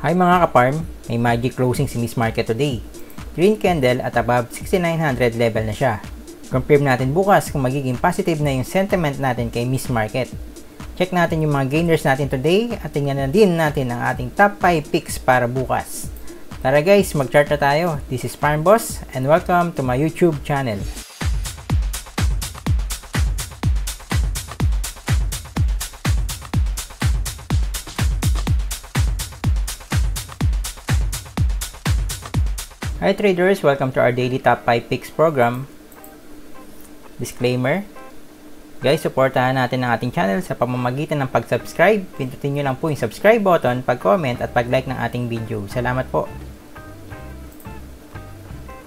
Hi mga kaparm, may magic closing si Miss Market today. Green candle at above 6,900 level na siya. Confirm natin bukas kung magiging positive na yung sentiment natin kay Miss Market. Check natin yung mga gainers natin today at tingnan na din natin ang ating top 5 picks para bukas. Tara guys, mag-chart na tayo. This is Farm Boss and welcome to my YouTube channel. Hi traders, welcome to our daily top 5 picks program. Disclaimer, guys, supportahan natin ang ating channel sa pamamagitan ng pag-subscribe. Pindutin nyo lang po yung subscribe button, pag-comment at pag-like ng ating video. Salamat po.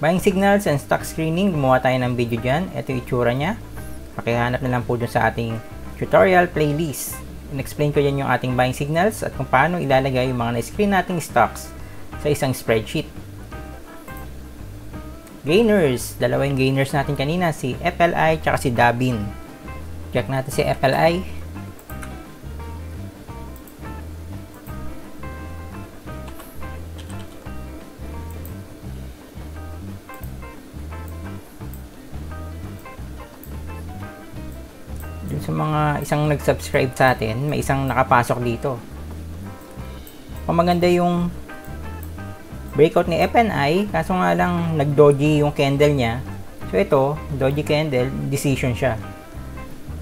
Buying signals and stock screening, gumawa tayo ng video dyan. Ito yung itsura nya. Pakihanap na lang po dun sa ating tutorial playlist. In-explain ko dyan yung ating buying signals at kung paano ilalagay yung mga na-screen nating stocks sa isang spreadsheet. Gainers, dalawang gainers natin kanina, si FLI at si Dabin. Check natin si FLI. Dun sa mga isang nag-subscribe sa atin, may isang nakapasok dito. Pamaganda yung breakout ni FNI, kaso nga lang nag-doji yung candle niya. So ito, doji candle, decision siya.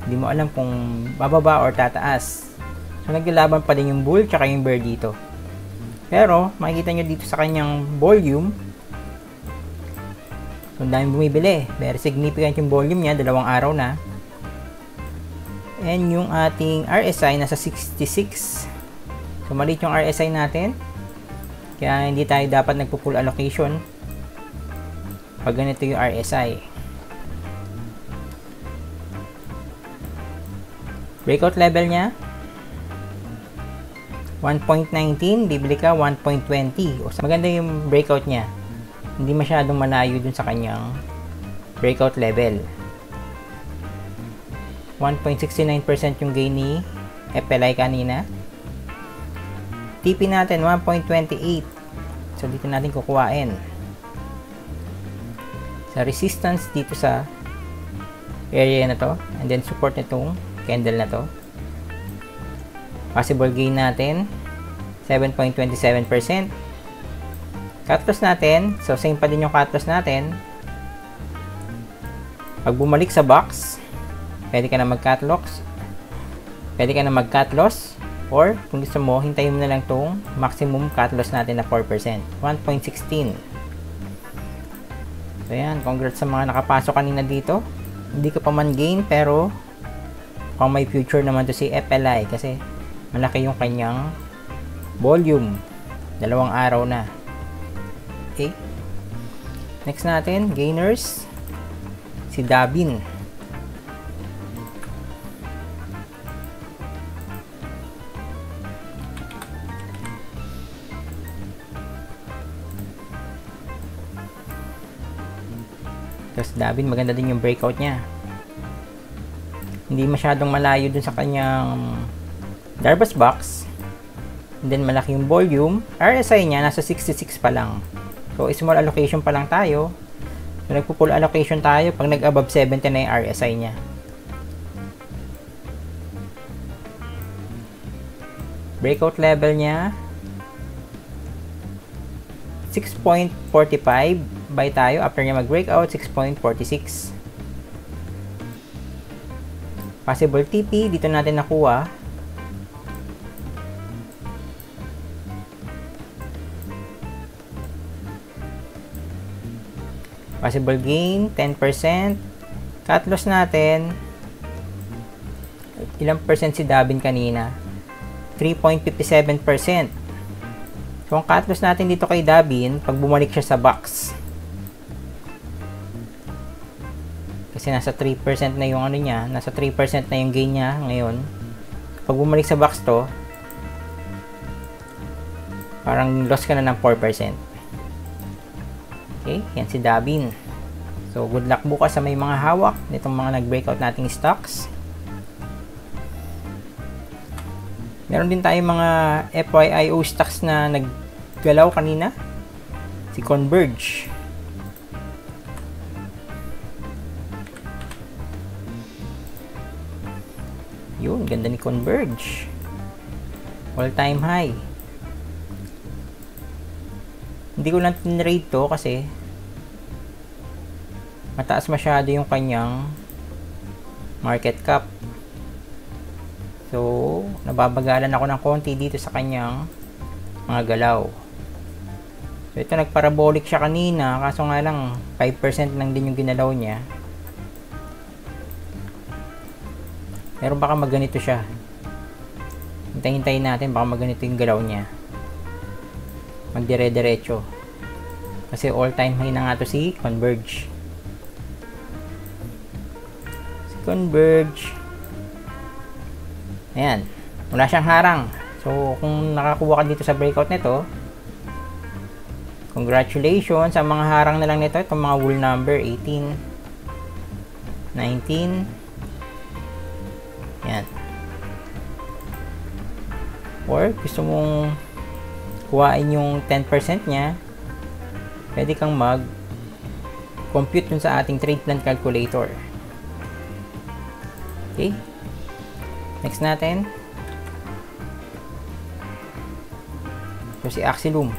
Hindi mo alam kung bababa or tataas. So naglalaban pa din yung bull tsaka yung bear dito. Pero makikita nyo dito sa kanyang volume, so daming bumibili. Very significant yung volume niya, dalawang araw na. And yung ating RSI nasa 66. So maliit yung RSI natin. Kaya hindi tayo dapat nagpo-full allocation pag ganito yung RSI. Breakout level niya 1.19, bibili ka 1.20. O maganda yung breakout niya. Hindi masyadong malayo dun sa kanyang breakout level. 1.69% yung gain ni FLI kanina. TP natin 1.28. So dito natin kukuhain. Sa resistance dito sa area na to, and then support nitong candle na to. Possible gain natin 7.27%. Cut loss natin, so same pa din yung cut loss natin. Pag bumalik sa box, pwede ka na mag-cut loss. Pwede ka na mag-cut loss. Or, kung gusto mo, hintayin mo na lang itong maximum cut loss natin na 4%. 1.16. So, yan. Congrats sa mga nakapasok kanina dito. Hindi ka pa man gain, pero kung may future naman to si FLI kasi malaki yung kanyang volume. Dalawang araw na. Okay. Next natin, gainers. Si Dabin. Tapos Dabin, maganda din yung breakout niya. Hindi masyadong malayo dun sa kanyang Darvas box. And then malaki yung volume. RSI niya nasa 66 pa lang. So small allocation pa lang tayo. So nagpo-full allocation tayo pag nag-above 70 na yung RSI niya. Breakout level niya 6.45. Buy tayo after niya mag-breakout 6.46. Possible TP dito natin nakuha. Possible gain 10%. Cut loss natin, ilang percent si Dabin kanina? 3.57%. So ang cut loss natin dito kay Dabin pag bumalik siya sa box. Kasi nasa 3% na yung ano niya, nasa 3% na yung gain niya ngayon. Pag bumalik sa box to, parang loss ka na ng 4%. Okay, yan si Dabin. So good luck bukas sa may mga hawak nitong mga nag-breakout nating stocks. Meron din tayong mga FYIO stocks na galaw kanina. Si Converge. Yun, ganda ni Converge. All time high. Hindi ko lang tinrade to kasi mataas masyado yung kanyang market cap. So, nababagalan ako ng konti dito sa kanyang mga galaw. So, ito nagparabolic siya kanina, kaso nga lang 5% lang din yung ginalaw niya. Pero baka magganito siya. Hintayin natin, baka magganito yung galaw niya. Magdire-diretso. Kasi all-time high na nga to si Converge. Si Converge. Ayan. Wala siyang harang. So, kung nakakuha ka dito sa breakout nito, congratulations sa mga harang na lang nito. Itong mga wool number 18, 19. Yan. Or gusto mong kuhain yung 10% niya, pwede kang mag-compute dun sa ating trade plan calculator. Okay. Next natin. So, si Axilum.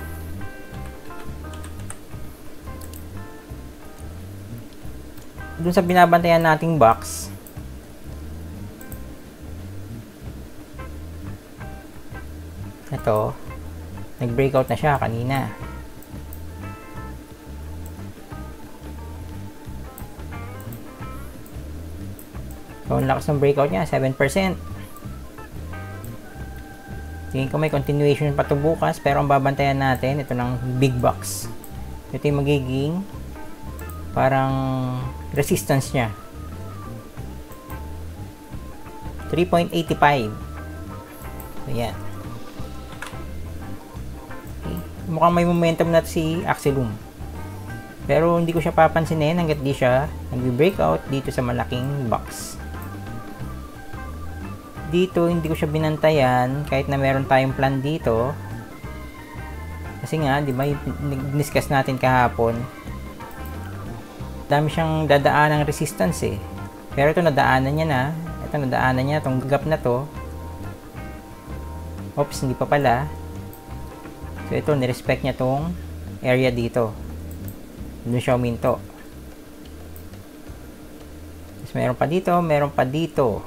Dun sa binabantayan nating box, ito, nag-breakout na siya kanina. So, ang lakas ng breakout niya, 7%. Tingin ko may continuation pa to bukas, pero ang babantayan natin, ito ng big box. Ito yung magiging parang resistance niya. 3.85. So, yan. Okay. Mukhang may momentum na si Axilum. Pero hindi ko siya papansinin hanggat di siya nag-breakout dito sa malaking box. Dito, hindi ko siya binantayan kahit na meron tayong plan dito. Kasi nga, di ba, discuss natin kahapon, dami siyang dadaan ng resistance eh. Pero ito nadaanan niya na. Ito nadaanan niya, itong gap na to. Oops, hindi pa pala. So ito, nirespect niya tong area dito. Doon siya uminto. Tapos meron pa dito, meron pa dito.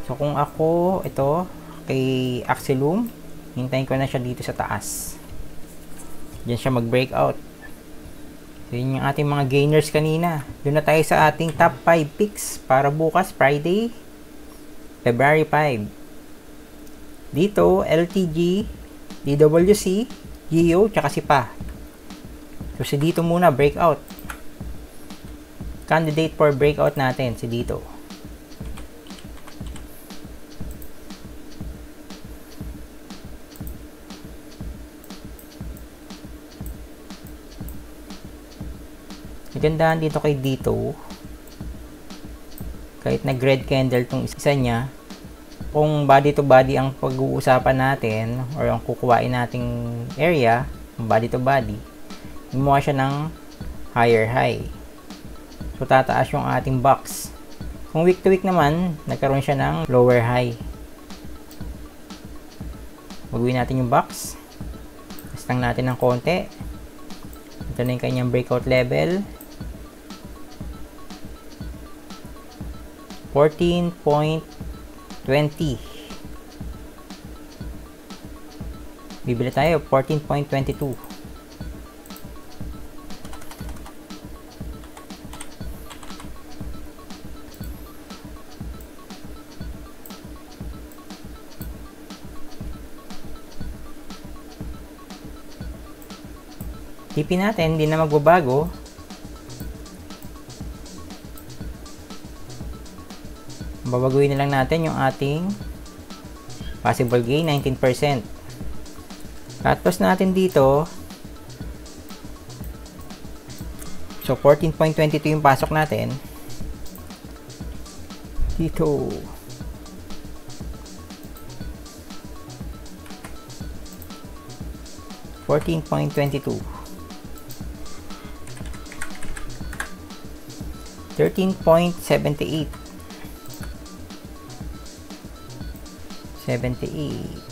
So kung ako, ito, kay Axilum, hintayin ko na siya dito sa taas. Diyan siya mag-breakout. So yun yung ating mga gainers kanina. Doon na tayo sa ating top 5 picks para bukas, Friday, February 5. Dito, LTG, DWC, GEO, tsaka si PA. So si dito muna, breakout. Candidate for breakout natin, si dito. Gandahan dito kay dito, kahit nag red candle tong isa niya, kung body to body ang pag-uusapan natin or ang kukuhain nating area, body to body, gumawa siya ng higher high. So tataas yung ating box. Kung week to week naman, nagkaroon siya ng lower high. Baguhin natin yung box. Testang natin ng konti. Ito na yung kanyang breakout level. 14.20. Bibili tayo 14.22. TP natin, hindi na magbabago. Babaguhin na lang natin yung ating possible gain, 19%. Cut-loss natin dito. So, 14.22 yung pasok natin. Dito. 14.22, 13.78, 78.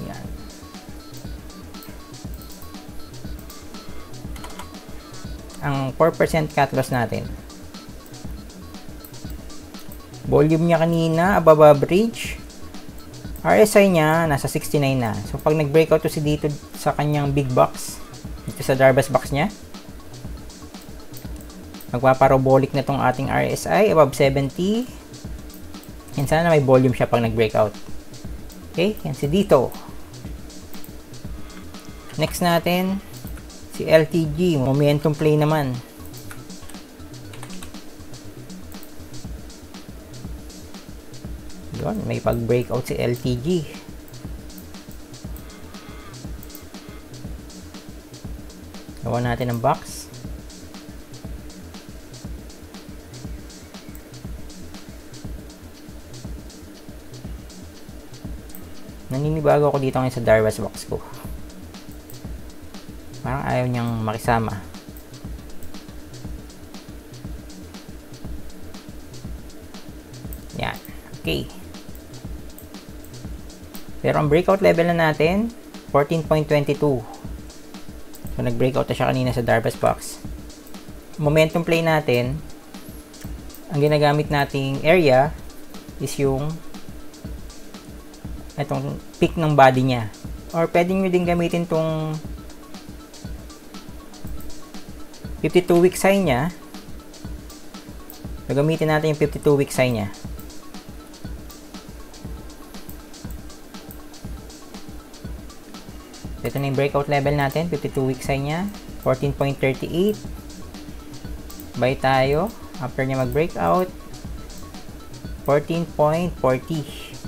Yan. Ang 4% cut loss natin. Volume niya kanina, above average. RSI niya, nasa 69 na. So, pag nag-breakout to si dito sa kanyang big box, dito sa Darvas box niya, magpaparabolic na tong ating RSI, above 70. Yan, sana may volume siya pag nag-breakout. Okay, yan si dito. Next natin, si LTG, momentum play naman. Yun, may pag-breakout si LTG. Gawa natin ang box. Naninibago ako dito ngayon sa Darvas box ko. Parang ayaw niyang makisama. Yan. Okay. Pero ang breakout level na natin, 14.22. So, nag-breakout na siya kanina sa Darvas box. Momentum play natin, ang ginagamit nating area is yung itong peak ng body niya. Or pwede nyo din gamitin tong 52-week high niya. Gagamitin natin yung 52-week high niya. Ito na yung breakout level natin, 52-week high niya, 14.38. Buy tayo after niya mag-breakout, 14.40.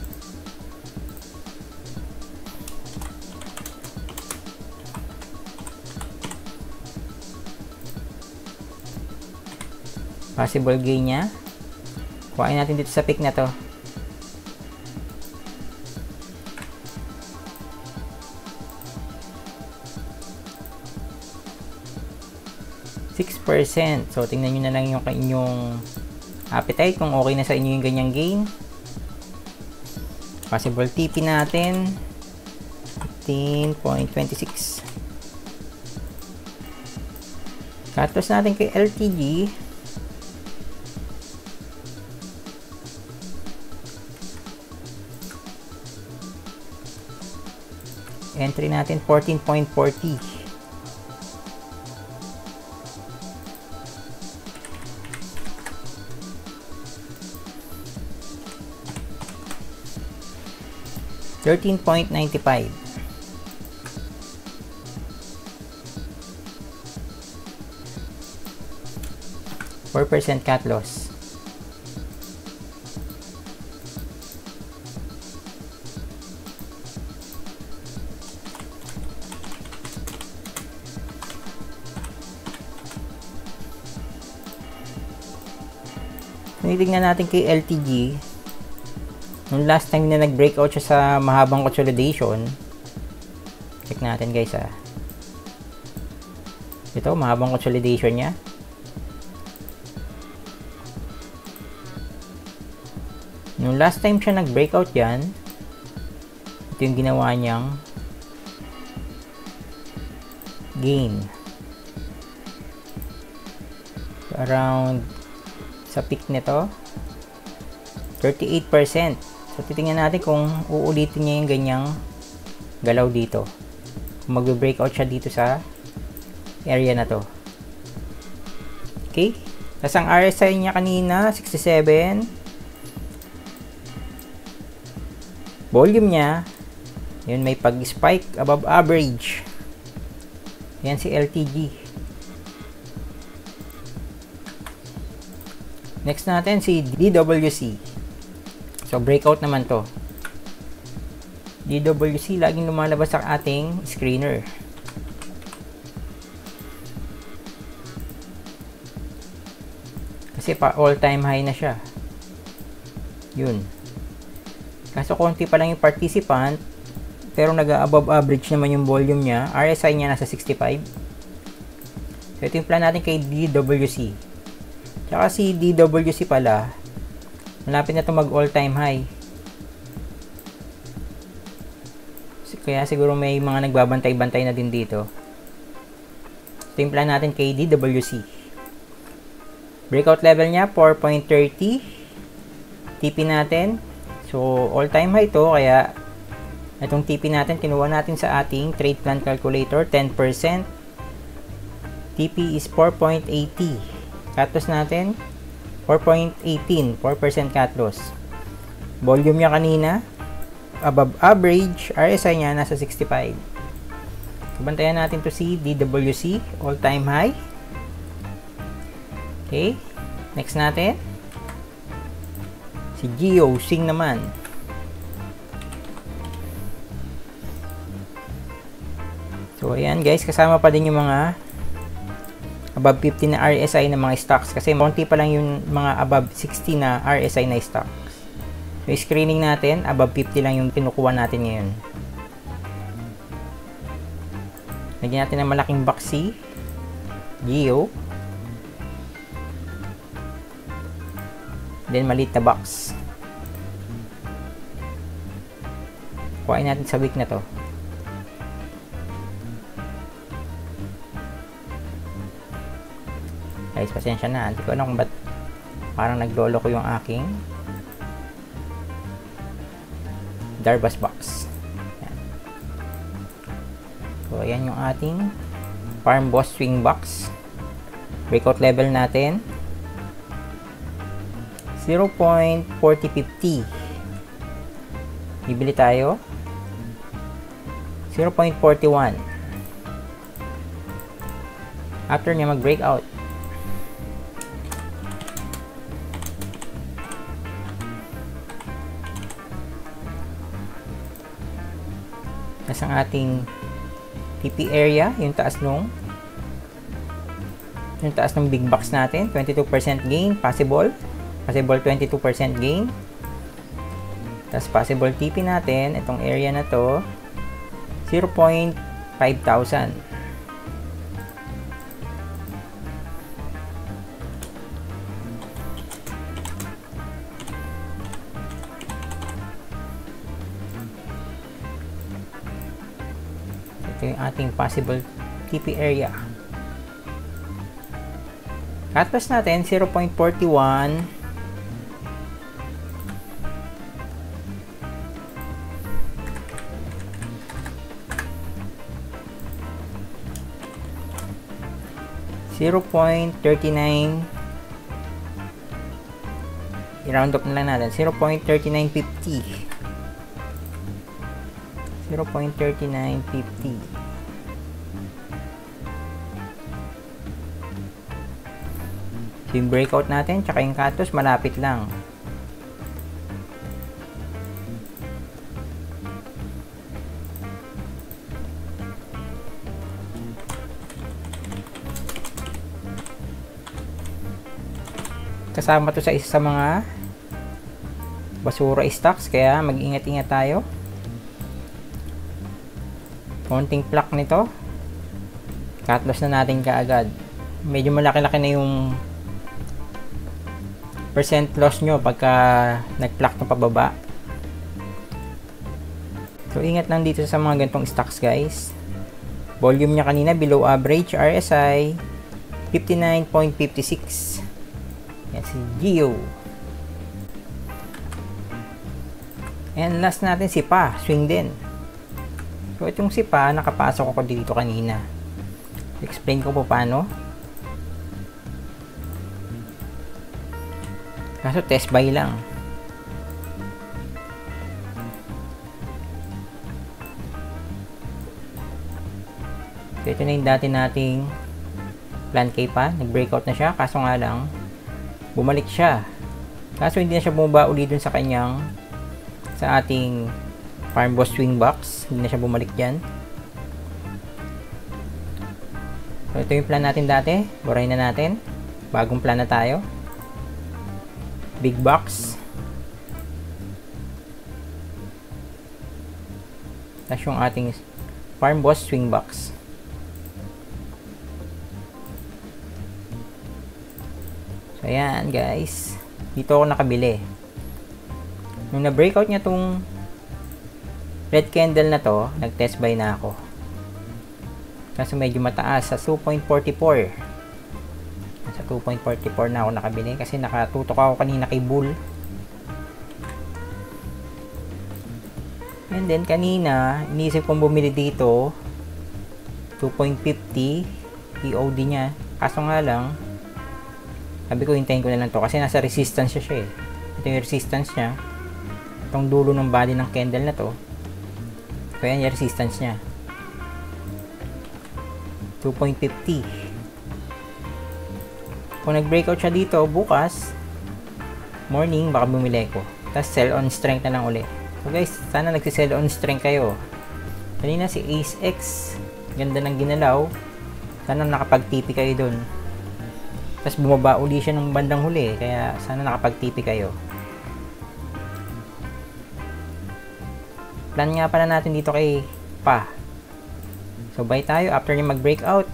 Possible gain niya. Kuhain natin dito sa pick na to. %. So, tingnan nyo na lang yung inyong appetite kung okay na sa inyo yung ganyang gain. Possible TP natin 15.26. Cut loss natin kay LTG. Entry natin 14.40. $13.95. % cut loss. Tinitignan natin kay LTG. Nung last time na nag-breakout siya sa mahabang consolidation, check natin guys ha. Ito, mahabang consolidation niya. Nung last time siya nag-breakout yan, ito yung ginawa niyang gain. So, around sa peak nito, 38%. So, titingnan natin kung uulitin niya yung ganyang galaw dito. Kung mag-breakout siya dito sa area na to. Okay? Tapos ang RSI niya kanina, 67. Volume niya, yun, may pag-spike above average. Yan si LTG. Next natin si DWC. So, breakout naman to. DWC, laging lumalabas sa ating screener. Kasi pa all-time high na siya. Yun. Kaso konti pa lang yung participant, pero nag-above average naman yung volume niya. RSI niya nasa 65. So, ito yung plan natin kay DWC. Tsaka si DWC pala, malapit na ito mag all-time high. Kaya siguro may mga nagbabantay-bantay na din dito. Ito yung plan natin kay DWC. Breakout level niya, 4.30. TP natin. So, all-time high to. Kaya, itong TP natin, kinuha natin sa ating trade plan calculator, 10%. TP is 4.80. Cut loss natin, 4.18. 4% cut loss. Volume niya kanina, above average. RSI niya nasa 65. Bantayan natin to si DWC, all-time high. Okay. Next natin, si Geo Sing naman. So, ayan guys, kasama pa din yung mga above 50 na RSI na mga stocks. Kasi konti pa lang yung mga above 60 na RSI na stocks. So, screening natin, above 50 lang yung pinukuha natin ngayon. Lagyan natin ng malaking box si Geo. Then, maliit na box. Kuhain natin sa week na to. Guys, pasensya na. Hindi ko alam kung ba't parang naglolo ko yung aking Darbas box. Ayan. So, ayan yung ating Farm Boss Swing box. Breakout level natin 0.4050. Bibili tayo 0.41. After niya mag-breakout, ang ating TP area, yung taas ng big box natin, 22% gain, possible 22% gain. Tapos possible TP natin, itong area na to, 0.5,000. Ito yung ating possible TP area. Cut loss natin 0.41. $0.39. I-round up na lang natin. 0.3950. 0.3950. So, yung breakout natin, tsaka yung cut loss, malapit lang. Kasama to sa isa sa mga basura stocks, kaya mag-ingat-ingat tayo. Konting plak nito, cut loss na natin kaagad. Medyo malaki-laki na yung percent loss nyo pagka nag-plak na pababa. So, ingat lang dito sa mga ganitong stocks, guys. Volume niya kanina below average. RSI 59.56. Yan si Geo. And last natin si Pa, swing din. So, itong si Pa, nakapasok ako dito kanina. Explain ko po paano. Kaso test buy lang. So, ito na yung dati nating plan K Pa. Nag-breakout na siya. Kaso nga lang, bumalik siya. Kaso hindi na siya bumaba uli dun sa kanyang, sa ating Farm Boss Swing Box. Hindi na siya bumalik dyan. So, ito yung plan natin dati. Burahin na natin. Bagong plan na tayo. Big box. Tapos yung ating Farm Boss swing box. So ayan guys, dito ako nakabili. Nung na-breakout niya tong red candle na to, nag-test buy na ako. Kasi medyo mataas sa 2.44. Sa 2.44 na ako nakabili kasi nakatutok ako kanina kay bull. And then kanina, iniisip kong bumili dito 2.50 EOD niya. Kaso nga lang, sabi ko hintayin ko na lang to kasi nasa resistance siya eh. Ito yung resistance niya. Itong dulo ng body ng candle na to. Kaya yung resistance niya. 2.50. Kung nag-breakout siya dito bukas, morning, baka bumili ko. Tapos sell on strength na lang ulit. So guys, sana nagsisell on strength kayo. Kanina si Ace X, ganda ng ginalaw. Sana nakapag-TP kayo dun. Tapos bumaba uli siya ng bandang huli, kaya sana nakapag-TP kayo. Plan nga pala natin dito kay Pa. So buy tayo after niya mag-breakout.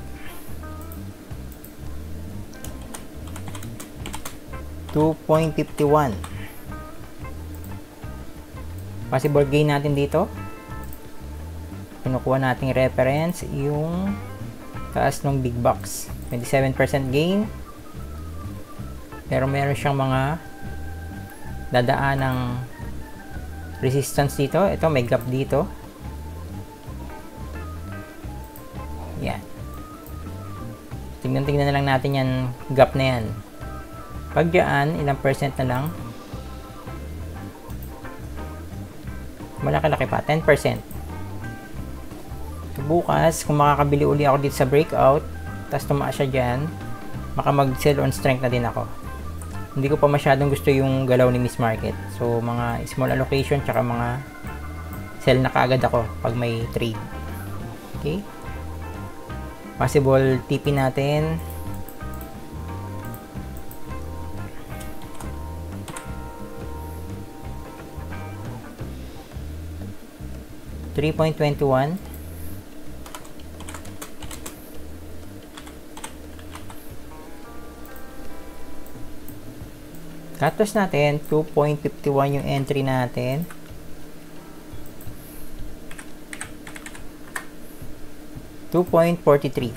$2.51. Possible gain natin dito. Kinukuha nating reference yung taas ng big box. 27% gain. Pero meron siyang mga dadaan ng resistance dito. Ito may gap dito. Yan. Tingnan na lang natin yan gap na yan. Pag dyan, ilang percent na lang? Malaki-laki pa, 10%. So, bukas, kung makakabili uli ako dito sa breakout, tapos tumaas siya dyan, baka mag-sell on strength na din ako. Hindi ko pa masyadong gusto yung galaw ni Miss Market. So, mga small allocation, tsaka mga sell na kaagad ako pag may trade. Okay? Possible TP natin. $3.21. Cut loss natin, 2.51 yung entry natin. $2.43.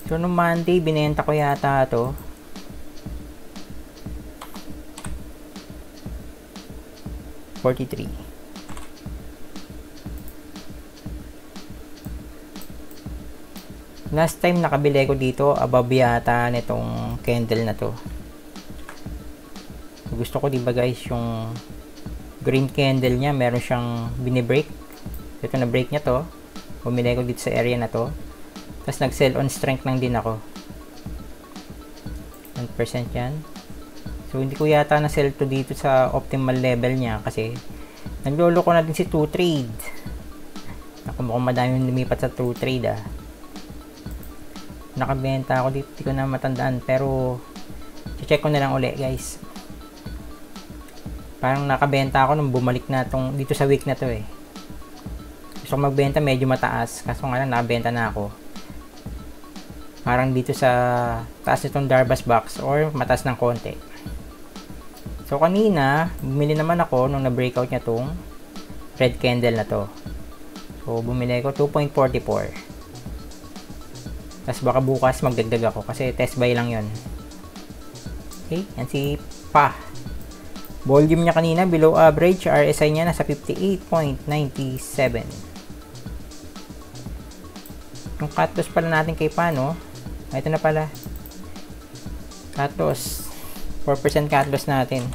So, nung Monday, binenta ko yata ito. $43. Last time nakabili ko dito, above yata nitong candle na to. Gusto ko diba guys, yung green candle niya, meron siyang binibreak. Ito na break niya to. Bumili ko dito sa area na to. Tapos nag-sell on strength lang din ako. 1% yan. So, hindi ko yata na-sell to dito sa optimal level niya kasi naglolo ko na din si 2 trade. Ako mukhang madami lumipat sa 2 trade ah. Nakabenta ako dito, hindi ko na matandaan pero check ko na lang uli guys. Parang nakabenta ako nung bumalik na tong dito sa week na to eh. Gusto ko magbenta medyo mataas kaso nga lang nakabenta na ako. Parang dito sa taas nitong Darbas box or mataas ng konti. So kanina, bumili naman ako nung na-breakout niya tong red candle na to. So bumili ko 2.44. Tapos baka bukas magdagdag ako kasi test buy lang yon. Okay, yan si Pa. Volume niya kanina below average, RSI niya nasa 58.97. Yung cut loss pala natin kay Pa, no? Ito na pala. Cut loss. 4% cut loss natin.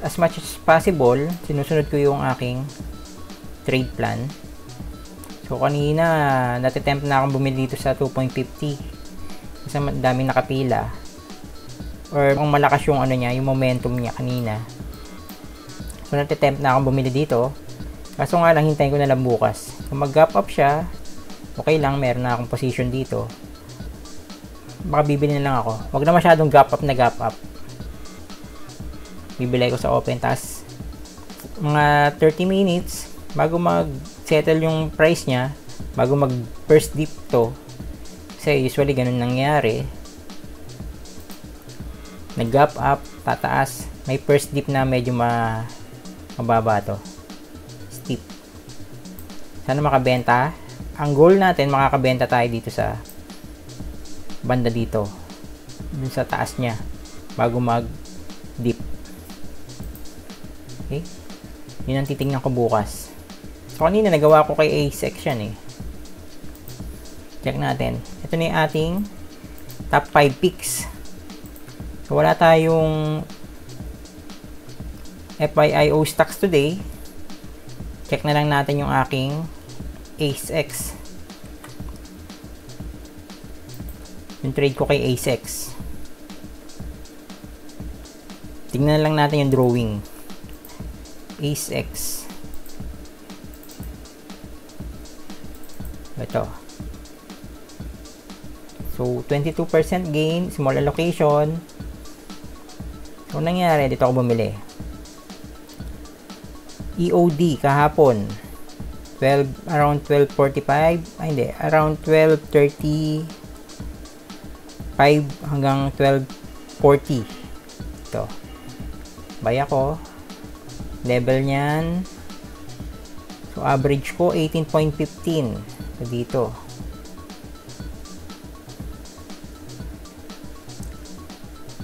As much as possible, sinusunod ko yung aking trade plan. So, kanina, natitempt na akong bumili dito sa 2.50. Kasi daming nakapila. Or kung malakas yung ano niya, yung momentum niya kanina. So, natitempt na akong bumili dito. Kaso nga lang, hintayin ko na lang bukas. Kung mag-gap up siya, okay lang, meron na akong position dito. Baka bibili na lang ako. Huwag na masyadong gap up na gap up. Bibili ko sa open. Tas, mga 30 minutes, bago mag-settle yung price niya, bago mag-first dip to, kasi usually ganun nangyari. Nag-gap up, tataas, may first dip na medyo mababa to. Steep. Sana makabenta. Ang goal natin, makakabenta tayo dito sa banda dito. Dun sa taas niya. Bago mag-dip. Okay? Yun ang titingnan ko bukas. So, kanina nagawa ko kay A section eh. Check natin. Ito na yung ating top 5 picks. So, wala tayong FIIO stocks today. Check na lang natin yung aking AceX. Yung trade ko kay AceX. Tingnan lang natin yung drawing. AceX. Ito. So, 22% gain, small allocation. So, nangyari, dito ako bumili. EOD kahapon. Around 12:45. Ay, hindi. Around 12:35 hanggang 12:40. Ito. Buy ako. Level niyan. So, average ko 18.15. So, dito.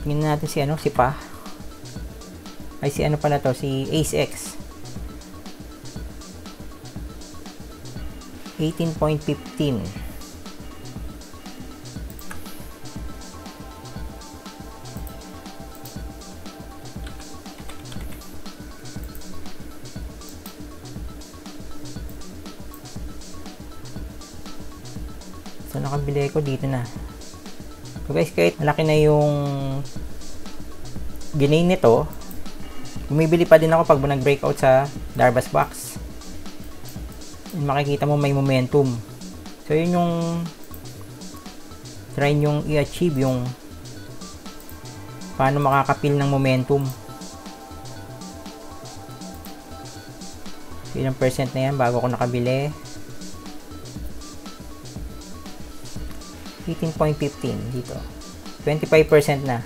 Tingnan natin si si Pa. Ay, si pala to, si AceX. 18.15. So, nakabili ko dito na. So, guys, kahit malaki na yung ginain nito, bumibili pa din ako pag nag-breakout sa Darvas box. Makikita mo may momentum. So, yun yung try yung i-achieve yung paano makakapil ng momentum. So, ilang percent na yan bago ako nakabili? 18.15 dito. 25% na.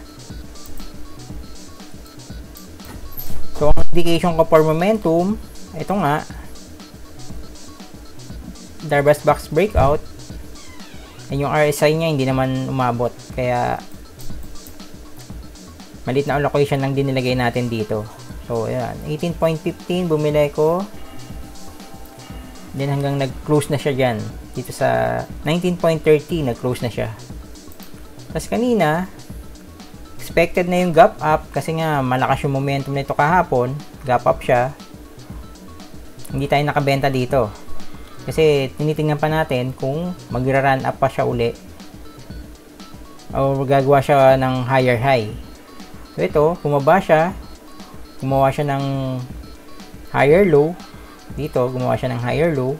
So, ang indication ko for momentum, ito nga, Darvas box breakout. And yung RSI niya hindi naman umabot. Kaya, maliit na allocation lang din nilagay natin dito. So, ayan. 18.15, bumili ko. Then, hanggang nag-close na siya dyan. Dito sa 19.30, nag-close na siya. Tapos kanina, expected na yung gap up kasi nga malakas yung momentum nito kahapon. Gap up siya. Hindi tayo nakabenta dito. Kasi tinitingnan pa natin kung magra-run up pa siya uli o gagawa siya ng higher high. So ito, bumaba siya. Gumawa siya ng higher low. Dito, gumawa siya ng higher low.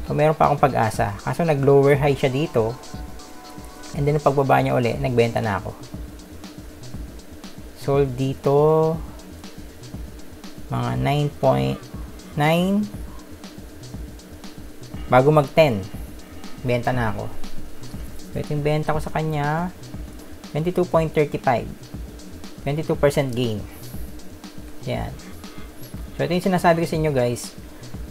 So meron pa akong pag-asa. Kaso nag-lower high siya dito. And then pagbaba niya uli, nagbenta na ako. Sold dito mga 9.9 bago mag 10 benta na ako. So ito yung benta ko sa kanya 22.35 22% gain. Yan. So ito yung sinasabi ko sa inyo guys,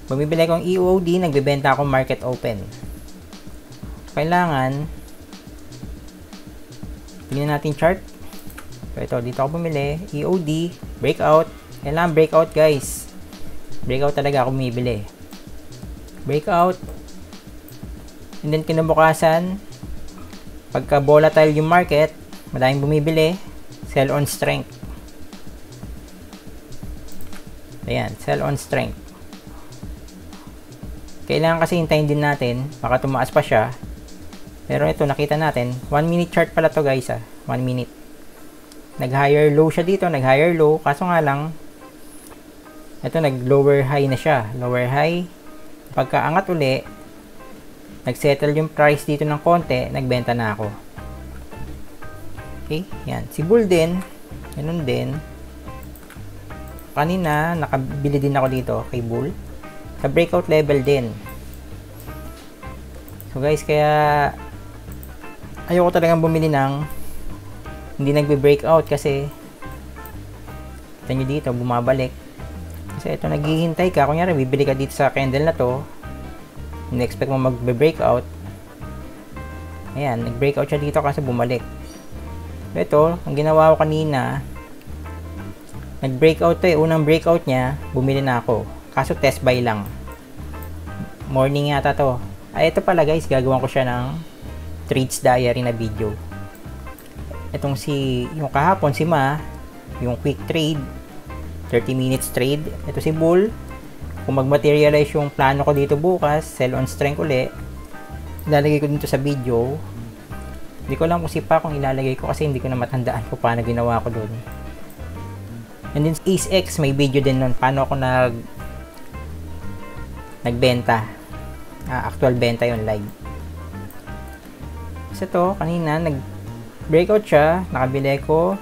bumibili akong EOD, nagbebenta akong market open. Kailangan tingnan natin chart. So ito, dito ako bumili, EOD, breakout. Kailangan breakout guys. Breakout talaga ako bumibili. Breakout. And then kinabukasan, pagka volatile yung market, madaming bumibili, sell on strength. Ayan, sell on strength. Kailangan kasi hintayin din natin, baka tumaas pa siya. Pero ito, nakita natin, 1 minute chart pala to guys 1 minute. Nag-higher low siya dito, nag-higher low, kaso nga lang, Ito, nag-lower high na siya. Lower high. Pagkaangat uli, nag-settle yung price dito ng konti, nagbenta na ako. Okay, yan. Si Bull din, ganun din. Kanina, nakabili din ako dito kay Bull. Sa breakout level din. So guys, kaya ayoko talagang bumili ng hindi nagbe-breakout kasi kita nyo dito, bumabalik. Kasi ito, naghihintay ka. Kunyari, bibili ka dito sa candle na to. In-expect mo magbe-breakout. Ayan, nag-breakout siya dito kasi bumalik. Ito, ang ginawa ko kanina, nag-breakout to eh. Unang breakout niya, bumili na ako. Kaso test buy lang. Morning yata to. Ay, ito pala guys, gagawin ko siya ng trades diary na video. Itong yung kahapon, si Ma, yung quick trade, 30 minutes trade. Ito si Bull. Kung mag-materialize yung plano ko dito bukas, sell on strength uli, ilalagay ko dito sa video. Hindi ko lang kung kung ilalagay ko kasi hindi ko na matandaan kung paano ginawa ko doon. And then AceX, may video din nun paano ako nagbenta. Actual benta yun, live. Kasi to, kanina nag-breakout siya, nakabili ko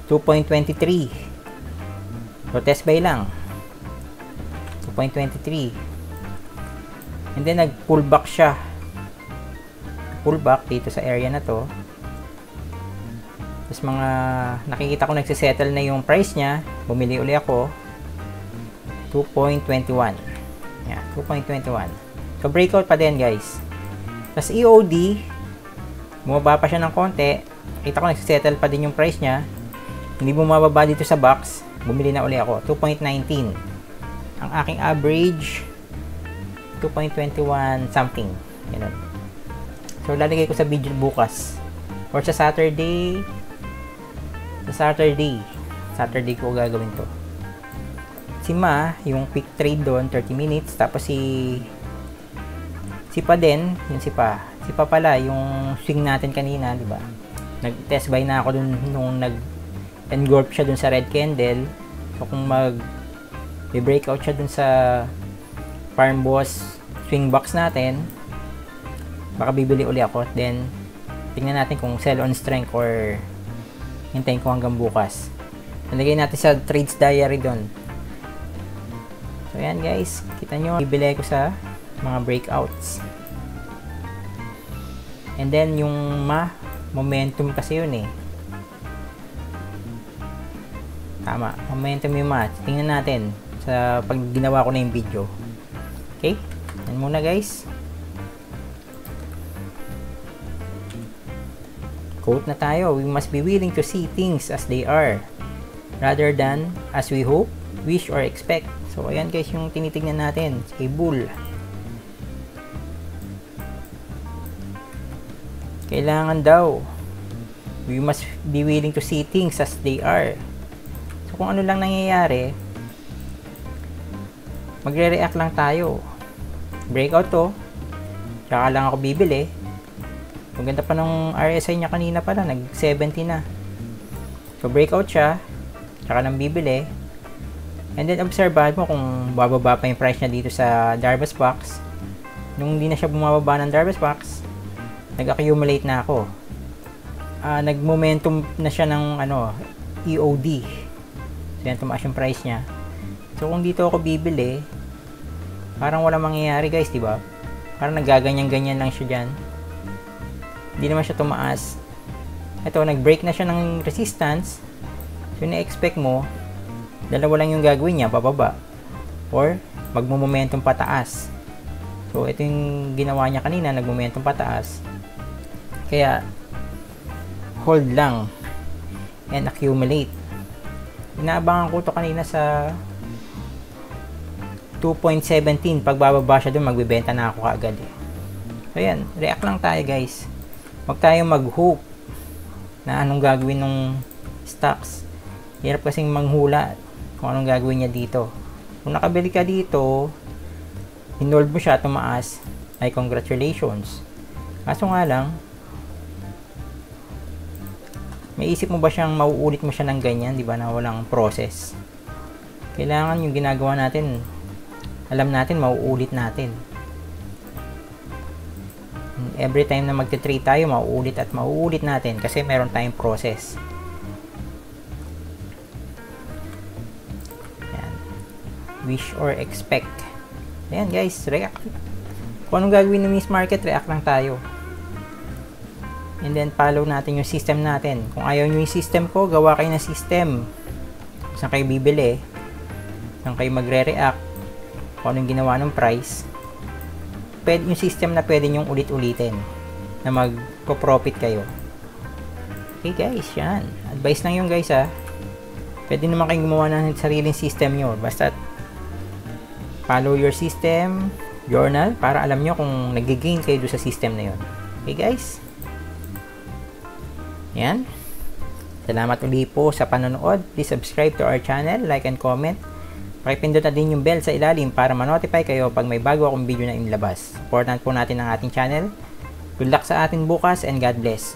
2.23. So, test buy lang. 2.23. And then, nag-pull back siya. Pull back dito sa area na to. Tapos, nakikita ko nagsisettle na yung price niya. Bumili uli ako. 2.21. Yeah, 2.21. So, breakout pa din, guys. Tapos, EOD, bumaba pa siya ng konti. Kita ko nagsisettle pa din yung price niya. Hindi bumababa dito sa box. Bumili na uli ako. 2.19. Ang aking average, 2.21 something. Ganun. So, lalagay ko sa video bukas. Or sa Saturday. Saturday ko gagawin to. Si Ma, yung quick trade doon, 30 minutes. Tapos si Pa din, yung si Pa pala, yung swing natin kanina, di ba? Nag-test buy na ako dun nung engulf siya dun sa red candle. So kung breakout siya dun sa Farm Boss swing box natin, baka bibili uli ako. Then tingnan natin kung sell on strength or hintayin ko hanggang bukas. Nalagay natin sa trades diary dun. So yan guys, kita nyo, bibili ko sa mga breakouts. And then yung momentum kasi yun eh. Tama, momentum yung match. Tingnan natin sa pag ginawa ko na yung video. Okay? Yan muna guys. Quote na tayo. We must be willing to see things as they are rather than as we hope, wish, or expect. So, ayan guys yung tinitignan natin. Kay Bull. Kailangan daw. We must be willing to see things as they are. Kung ano lang nangyayari, magre-react lang tayo. Breakout to, tsaka lang ako bibili. Ang ganda pa ng RSI niya kanina pala, nag-70 na. So breakout siya, tsaka nang bibili. And then obserbahan mo kung bababa pa yung price niya dito sa Darvas Box. Nung hindi na siya bumababa ng Darvas Box, nag-accumulate na ako. Nag-momentum na siya ng EOD. So yan, tumaas yung price niya. So kung dito ako bibili, parang wala mangyayari guys, di ba? Parang nagaganyan-ganyan lang siya dyan. Hindi naman siya tumaas. Ito, nag-break na siya ng resistance. So na-expect mo, dalawa lang yung gagawin niya, bababa. Or magmo-momentum pataas. So ito yung ginawa niya kanina, nag-momentum pataas. Kaya hold lang and accumulate. Inaabangan ko to kanina sa 2.17. Pag bababa siya doon, magbibenta na ako kaagad eh. So yan, react lang tayo guys. Huwag tayo mag-hope na anong gagawin ng stocks. Hirap kasing manghula kung anong gagawin niya dito. Kung nakabili ka dito, inold mo siya, tumaas, ay congratulations. Kaso nga lang, may isip mo ba siyang mauulit mo siya ng ganyan, di ba, na walang process? Kailangan yung ginagawa natin, alam natin, mauulit natin. Every time na magte-trade tayo, mauulit at mauulit natin kasi meron tayong process. Yan. Wish or expect. Ayan guys, react. Kung anong gagawin ng Miss Market, react lang tayo. And then follow natin yung system natin. Kung ayaw nyo yung system ko, gawa kayo ng system. Saan kayo bibili? Saan kayo magre-react? Kung anong ginawa ng price. Pwede yung system na pwede nyong ulit-ulitin na magpo-profit kayo. Okay guys, yan. Advice lang yun guys ha. Pwede naman kayong gumawa ng sariling system nyo. Basta follow your system, journal, para alam nyo kung nag-gain kayo doon sa system na yun. Okay guys? Yan. Salamat uli po sa panonood. Please subscribe to our channel, like and comment. Pakipindot na din yung bell sa ilalim para ma-notify kayo pag may bago akong video na inilabas. Supportan po natin ang ating channel. Good luck sa atin bukas and God bless.